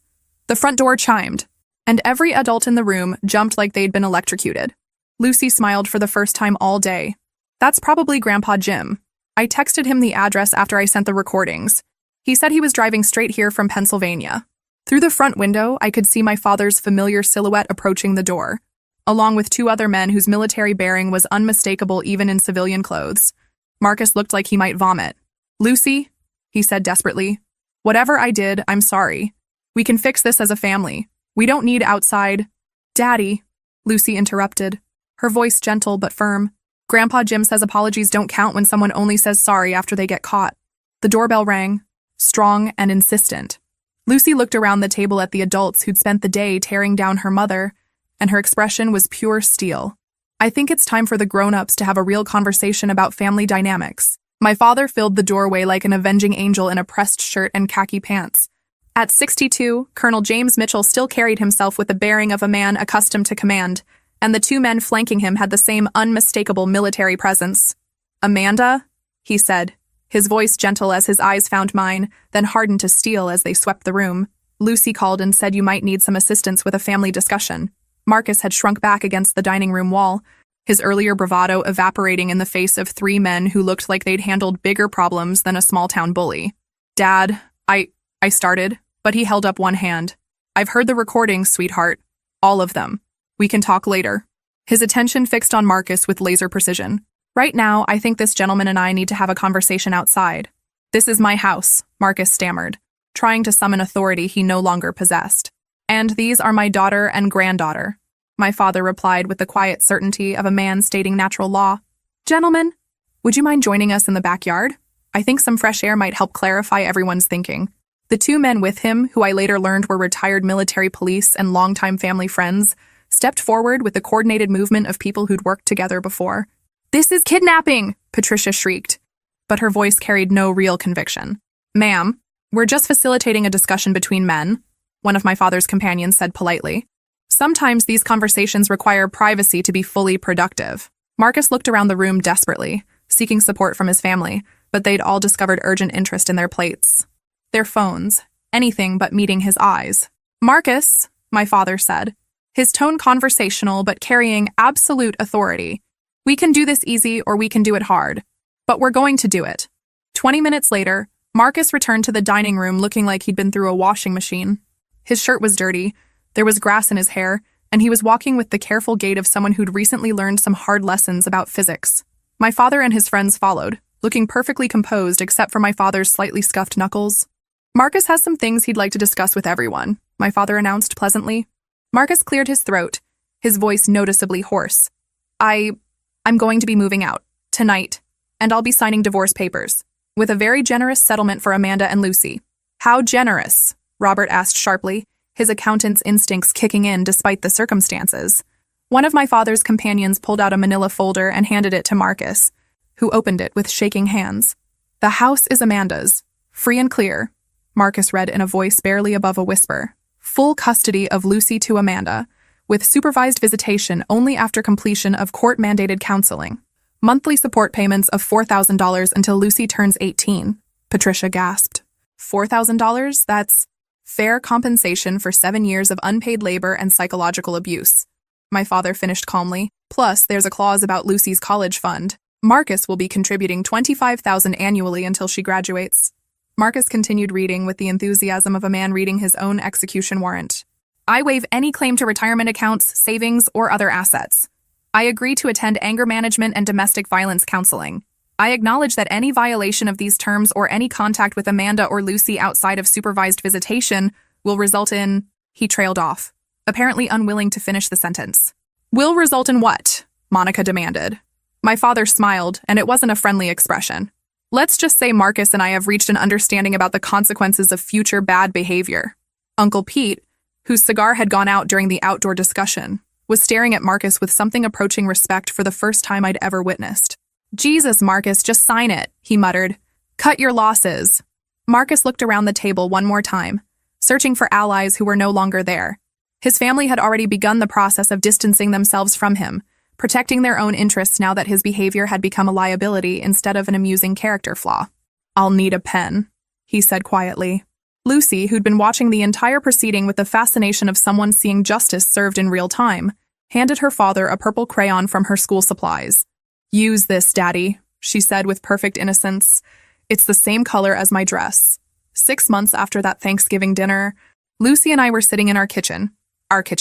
The front door chimed, and every adult in the room jumped like they'd been electrocuted. Lucy smiled for the first time all day. That's probably Grandpa Jim. I texted him the address after I sent the recordings. He said he was driving straight here from Pennsylvania. Through the front window, I could see my father's familiar silhouette approaching the door, along with two other men whose military bearing was unmistakable even in civilian clothes. Marcus looked like he might vomit. Lucy, he said desperately, whatever I did, I'm sorry. We can fix this as a family. We don't need outside. Daddy, Lucy interrupted, her voice gentle but firm. Grandpa Jim says apologies don't count when someone only says sorry after they get caught. The doorbell rang, strong and insistent. Lucy looked around the table at the adults who'd spent the day tearing down her mother, and her expression was pure steel. I think it's time for the grown-ups to have a real conversation about family dynamics. My father filled the doorway like an avenging angel in a pressed shirt and khaki pants. At 62, Colonel James Mitchell still carried himself with the bearing of a man accustomed to command, and the two men flanking him had the same unmistakable military presence. Amanda, he said, his voice gentle as his eyes found mine, then hardened to steel as they swept the room. Lucy called and said you might need some assistance with a family discussion. Marcus had shrunk back against the dining room wall, his earlier bravado evaporating in the face of three men who looked like they'd handled bigger problems than a small-town bully. Dad, I started, but he held up one hand. I've heard the recordings, sweetheart. All of them. We can talk later. His attention fixed on Marcus with laser precision. Right now, I think this gentleman and I need to have a conversation outside. This is my house, Marcus stammered, trying to summon authority he no longer possessed. And these are my daughter and granddaughter, my father replied with the quiet certainty of a man stating natural law. Gentlemen, would you mind joining us in the backyard? I think some fresh air might help clarify everyone's thinking. The two men with him, who I later learned were retired military police and longtime family friends, stepped forward with the coordinated movement of people who'd worked together before. This is kidnapping, Patricia shrieked, but her voice carried no real conviction. Ma'am, we're just facilitating a discussion between men, one of my father's companions said politely. Sometimes these conversations require privacy to be fully productive. Marcus looked around the room desperately, seeking support from his family, but they'd all discovered urgent interest in their plates. Their phones, anything but meeting his eyes. Marcus, my father said, his tone conversational but carrying absolute authority. We can do this easy or we can do it hard, but we're going to do it. 20 minutes later, Marcus returned to the dining room looking like he'd been through a washing machine. His shirt was dirty, there was grass in his hair, and he was walking with the careful gait of someone who'd recently learned some hard lessons about physics. My father and his friends followed, looking perfectly composed except for my father's slightly scuffed knuckles. Marcus has some things he'd like to discuss with everyone, my father announced pleasantly. Marcus cleared his throat, his voice noticeably hoarse. I'm going to be moving out, tonight, and I'll be signing divorce papers, with a very generous settlement for Amanda and Lucy. How generous? Robert asked sharply, his accountant's instincts kicking in despite the circumstances. One of my father's companions pulled out a manila folder and handed it to Marcus, who opened it with shaking hands. The house is Amanda's, free and clear, Marcus read in a voice barely above a whisper. Full custody of Lucy to Amanda, with supervised visitation only after completion of court-mandated counseling. Monthly support payments of $4,000 until Lucy turns 18, Patricia gasped. $4,000? That's fair compensation for 7 years of unpaid labor and psychological abuse. My father finished calmly. Plus, there's a clause about Lucy's college fund. Marcus will be contributing $25,000 annually until she graduates. Marcus continued reading with the enthusiasm of a man reading his own execution warrant. I waive any claim to retirement accounts, savings, or other assets. I agree to attend anger management and domestic violence counseling. I acknowledge that any violation of these terms or any contact with Amanda or Lucy outside of supervised visitation will result in... He trailed off, apparently unwilling to finish the sentence. Will result in what? Monica demanded. My father smiled, and it wasn't a friendly expression. Let's just say Marcus and I have reached an understanding about the consequences of future bad behavior. Uncle Pete, whose cigar had gone out during the outdoor discussion, was staring at Marcus with something approaching respect for the first time I'd ever witnessed. "Jesus, Marcus, just sign it," he muttered. "Cut your losses." Marcus looked around the table one more time, searching for allies who were no longer there. His family had already begun the process of distancing themselves from him, protecting their own interests now that his behavior had become a liability instead of an amusing character flaw. "I'll need a pen," he said quietly. Lucy, who'd been watching the entire proceeding with the fascination of someone seeing justice served in real time, handed her father a purple crayon from her school supplies. "Use this, Daddy," she said with perfect innocence. "It's the same color as my dress." 6 months after that Thanksgiving dinner, Lucy and I were sitting in our kitchen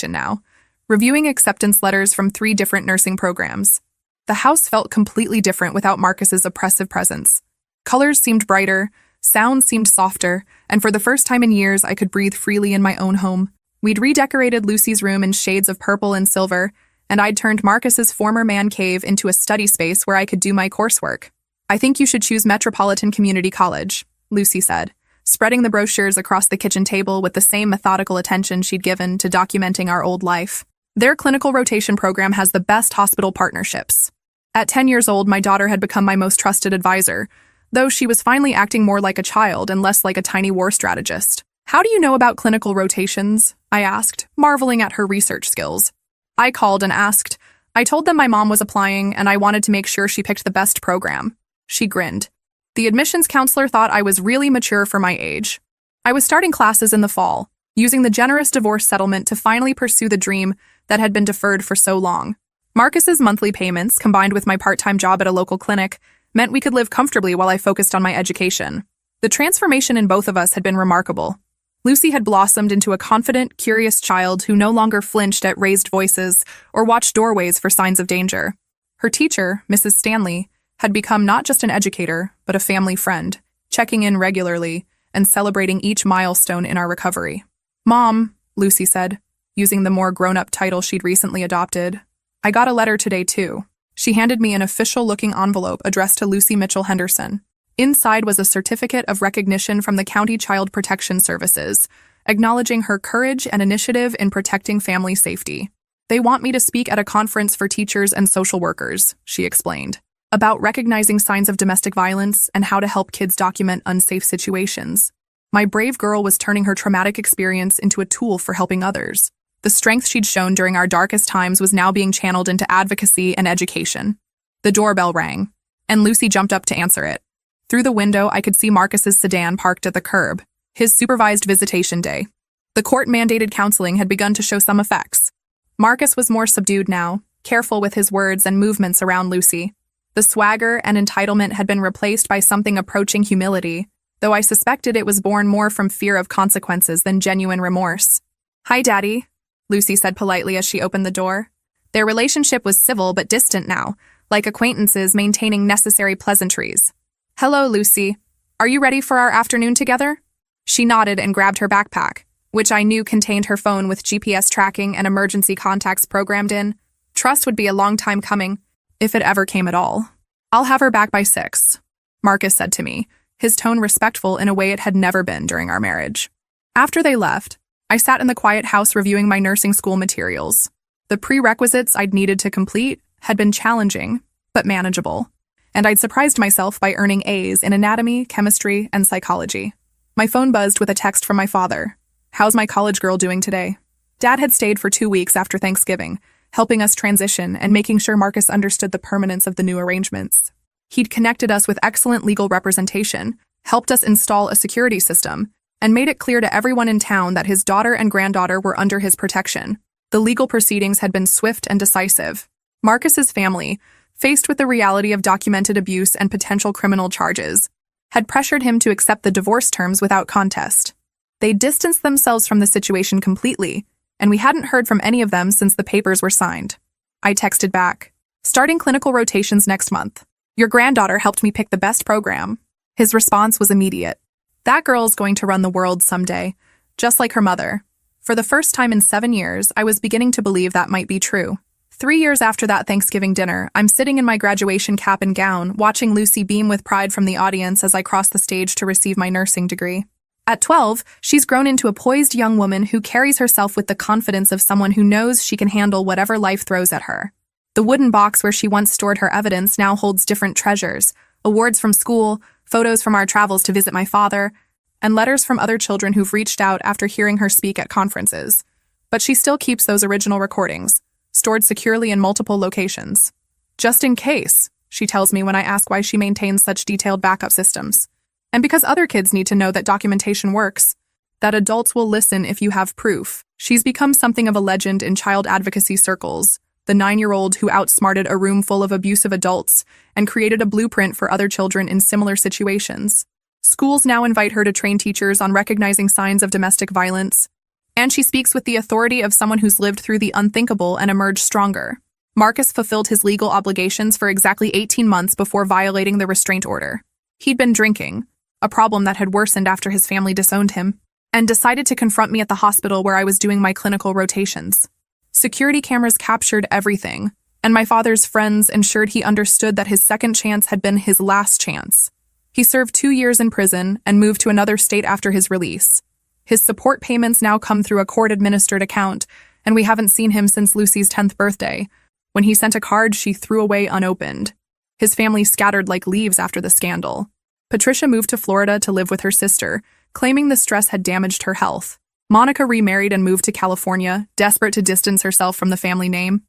now, reviewing acceptance letters from 3 different nursing programs. The house felt completely different without Marcus's oppressive presence. Colors seemed brighter, sounds seemed softer, and for the first time in years I could breathe freely in my own home. We'd redecorated Lucy's room in shades of purple and silver, and I'd turned Marcus's former man cave into a study space where I could do my coursework. "I think you should choose Metropolitan Community College," Lucy said, spreading the brochures across the kitchen table with the same methodical attention she'd given to documenting our old life. "Their clinical rotation program has the best hospital partnerships." At 10 years old, my daughter had become my most trusted advisor, though she was finally acting more like a child and less like a tiny war strategist. "How do you know about clinical rotations?" I asked, marveling at her research skills. I called and asked. I told them my mom was applying and I wanted to make sure she picked the best program. She grinned. The admissions counselor thought I was really mature for my age. I was starting classes in the fall, using the generous divorce settlement to finally pursue the dream that had been deferred for so long. Marcus's monthly payments, combined with my part-time job at a local clinic, meant we could live comfortably while I focused on my education. The transformation in both of us had been remarkable. Lucy had blossomed into a confident, curious child who no longer flinched at raised voices or watched doorways for signs of danger. Her teacher, Mrs. Stanley, had become not just an educator, but a family friend, checking in regularly and celebrating each milestone in our recovery. "Mom," Lucy said, using the more grown-up title she'd recently adopted, "I got a letter today, too." She handed me an official-looking envelope addressed to Lucy Mitchell Henderson. Inside was a certificate of recognition from the County Child Protection Services, acknowledging her courage and initiative in protecting family safety. "They want me to speak at a conference for teachers and social workers," she explained, about recognizing signs of domestic violence and how to help kids document unsafe situations. My brave girl was turning her traumatic experience into a tool for helping others. The strength she'd shown during our darkest times was now being channeled into advocacy and education. The doorbell rang, and Lucy jumped up to answer it. Through the window, I could see Marcus's sedan parked at the curb, his supervised visitation day. The court-mandated counseling had begun to show some effects. Marcus was more subdued now, careful with his words and movements around Lucy. The swagger and entitlement had been replaced by something approaching humility, though I suspected it was born more from fear of consequences than genuine remorse. "Hi, Daddy," Lucy said politely as she opened the door. Their relationship was civil but distant now, like acquaintances maintaining necessary pleasantries. "Hello, Lucy. Are you ready for our afternoon together?" She nodded and grabbed her backpack, which I knew contained her phone with GPS tracking and emergency contacts programmed in. Trust would be a long time coming, if it ever came at all. "I'll have her back by 6, Marcus said to me, his tone respectful in a way it had never been during our marriage. After they left, I sat in the quiet house reviewing my nursing school materials. The prerequisites I'd needed to complete had been challenging, but manageable, and I'd surprised myself by earning A's in anatomy, chemistry, and psychology. My phone buzzed with a text from my father. "How's my college girl doing today?" Dad had stayed for 2 weeks after Thanksgiving, helping us transition and making sure Marcus understood the permanence of the new arrangements. He'd connected us with excellent legal representation, helped us install a security system, and made it clear to everyone in town that his daughter and granddaughter were under his protection. The legal proceedings had been swift and decisive. Marcus's family, faced with the reality of documented abuse and potential criminal charges, had pressured him to accept the divorce terms without contest. They distanced themselves from the situation completely, and we hadn't heard from any of them since the papers were signed. I texted back, "Starting clinical rotations next month. Your granddaughter helped me pick the best program." His response was immediate. "That girl's going to run the world someday, just like her mother." For the first time in 7 years, I was beginning to believe that might be true. 3 years after that Thanksgiving dinner, I'm sitting in my graduation cap and gown, watching Lucy beam with pride from the audience as I crossed the stage to receive my nursing degree. At 12, she's grown into a poised young woman who carries herself with the confidence of someone who knows she can handle whatever life throws at her. The wooden box where she once stored her evidence now holds different treasures: awards from school, photos from our travels to visit my father, and letters from other children who've reached out after hearing her speak at conferences. But she still keeps those original recordings, stored securely in multiple locations. Just in case, she tells me when I ask why she maintains such detailed backup systems. And because other kids need to know that documentation works, that adults will listen if you have proof. She's become something of a legend in child advocacy circles, the 9-year-old who outsmarted a room full of abusive adults and created a blueprint for other children in similar situations. Schools now invite her to train teachers on recognizing signs of domestic violence, and she speaks with the authority of someone who's lived through the unthinkable and emerged stronger. Marcus fulfilled his legal obligations for exactly 18 months before violating the restraint order. He'd been drinking, a problem that had worsened after his family disowned him, and decided to confront me at the hospital where I was doing my clinical rotations. Security cameras captured everything, and my father's friends ensured he understood that his second chance had been his last chance. He served 2 years in prison and moved to another state after his release. His support payments now come through a court-administered account, and we haven't seen him since Lucy's 10th birthday, when he sent a card she threw away unopened. His family scattered like leaves after the scandal. Patricia moved to Florida to live with her sister, claiming the stress had damaged her health. Monica remarried and moved to California, desperate to distance herself from the family name.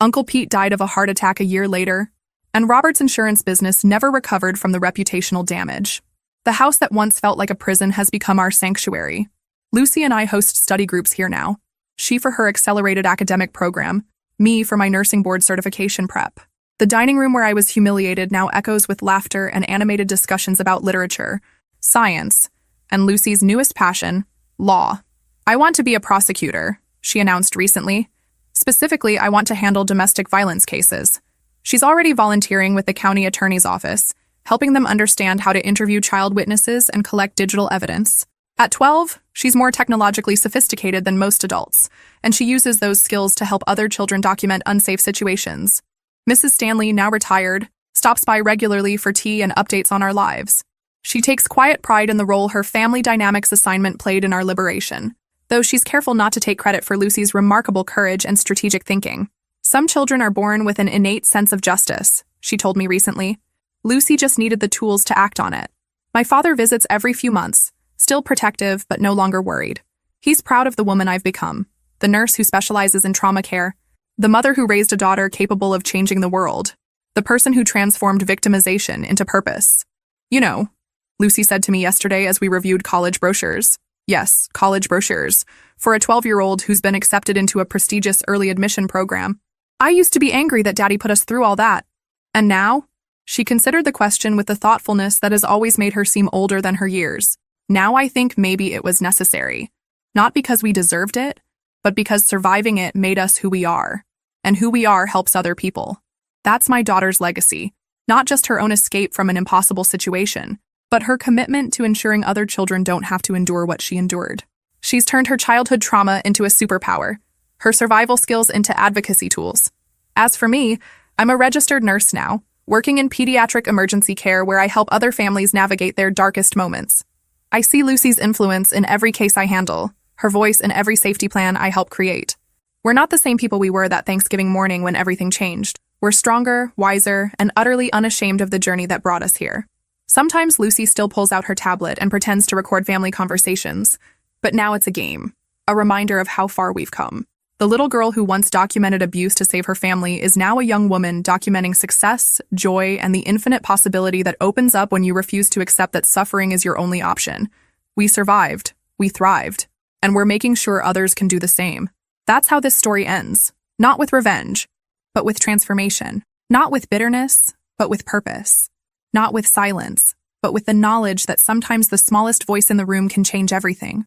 Uncle Pete died of a heart attack a year later, and Robert's insurance business never recovered from the reputational damage. The house that once felt like a prison has become our sanctuary. Lucy and I host study groups here now. She for her accelerated academic program, me for my nursing board certification prep. The dining room where I was humiliated now echoes with laughter and animated discussions about literature, science, and Lucy's newest passion, law. I want to be a prosecutor, she announced recently. Specifically, I want to handle domestic violence cases. She's already volunteering with the county attorney's office, helping them understand how to interview child witnesses and collect digital evidence. At 12, she's more technologically sophisticated than most adults, and she uses those skills to help other children document unsafe situations. Mrs. Stanley, now retired, stops by regularly for tea and updates on our lives. She takes quiet pride in the role her family dynamics assignment played in our liberation, though she's careful not to take credit for Lucy's remarkable courage and strategic thinking. Some children are born with an innate sense of justice, she told me recently. Lucy just needed the tools to act on it. My father visits every few months, still protective but no longer worried. He's proud of the woman I've become, the nurse who specializes in trauma care, the mother who raised a daughter capable of changing the world, the person who transformed victimization into purpose. You know, Lucy said to me yesterday as we reviewed college brochures. Yes, college brochures, for a 12-year-old who's been accepted into a prestigious early admission program. I used to be angry that Daddy put us through all that. And now? She considered the question with the thoughtfulness that has always made her seem older than her years. Now I think maybe it was necessary. Not because we deserved it, but because surviving it made us who we are. And who we are helps other people. That's my daughter's legacy. Not just her own escape from an impossible situation, but her commitment to ensuring other children don't have to endure what she endured. She's turned her childhood trauma into a superpower, her survival skills into advocacy tools. As for me, I'm a registered nurse now, working in pediatric emergency care where I help other families navigate their darkest moments. I see Lucy's influence in every case I handle, her voice in every safety plan I help create. We're not the same people we were that Thanksgiving morning when everything changed. We're stronger, wiser, and utterly unashamed of the journey that brought us here. Sometimes Lucy still pulls out her tablet and pretends to record family conversations, but now it's a game, a reminder of how far we've come. The little girl who once documented abuse to save her family is now a young woman documenting success, joy, and the infinite possibility that opens up when you refuse to accept that suffering is your only option. We survived, we thrived, and we're making sure others can do the same. That's how this story ends, not with revenge, but with transformation, not with bitterness, but with purpose. Not with silence, but with the knowledge that sometimes the smallest voice in the room can change everything.